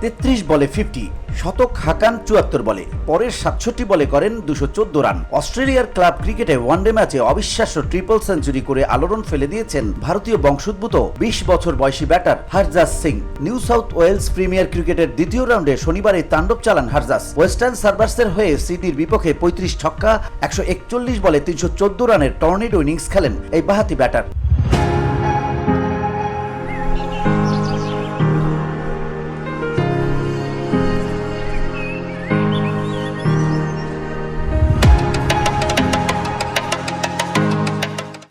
33 বলে 50, শতক হাঁকান 74 বলে, পরের 67 বলে করেন 214 রান। অস্ট্রেলিয়ার ক্লাব ক্রিকেটে ওয়ানডে ম্যাচে অবিশ্বাস্য ট্রিপল সেঞ্চুরি করে আলোড়ন ফেলে দিয়েছেন ভারতীয় বংশোদ্ভূত 20 বছর বয়সী batter Harjas Singh. New South Wales premier ক্রিকেটের দ্বিতীয় রাউন্ডে শনিবারে তাণ্ডব চালান হরজাস। ওয়েস্টার্ন সার্ভার্সের হয়ে সিডনির বিপক্ষে 35 ছক্কা 141 বলে 314 রানের টর্নেডো ইনিংস খেলেন এই বাঁহাতি ব্যাটার।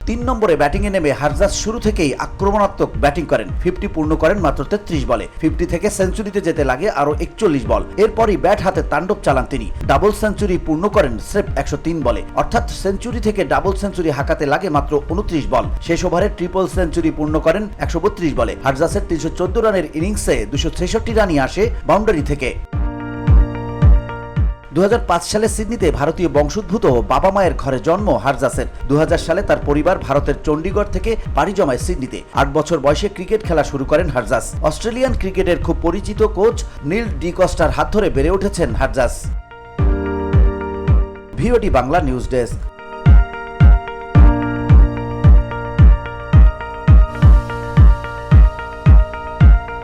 তিন নম্বরে ব্যাটিংয়ে নেমে হরজাস শুরু থেকেই আক্রমণাত্মক ব্যাটিং করেন। 50 পূর্ণ করেন মাত্র 33 বলে। 50 থেকে সেঞ্চুরিতে যেতে লাগে আরো 41 বল। এরপরই ব্যাট হাতে তাণ্ডব চালান তিনি। ডাবল সেঞ্চুরি পূর্ণ করেন স্রেফ 103 বলে। অর্থাৎ সেঞ্চুরি থেকে ডাবল সেঞ্চুরি হাঁকাতে লাগে মাত্র 29 বল। শেষ ওভারে ট্রিপল সেঞ্চুরি পূর্ণ করেন 132 বলে। হরজাসের 314 রানের ইনিংসে 266 রানই আসে বাউন্ডারি থেকে। 2005 সালে সিডনিতে ভারতীয় বংশোদ্ভূত বাবা মায়ের ঘরে জন্ম হরজাসের। 2000 সালে তার পরিবার ভারতের চণ্ডীগড় থেকে পাড়ি জমায় সিডনিতে। 8 বছর বয়সে ক্রিকেট খেলা শুরু করেন হরজাস। অস্ট্রেলিয়ান ক্রিকেটের খুব পরিচিত কোচ নীল ডি কস্টার হাত ধরে বেড়ে উঠেছেন Harjas. VOD Bangla news desk.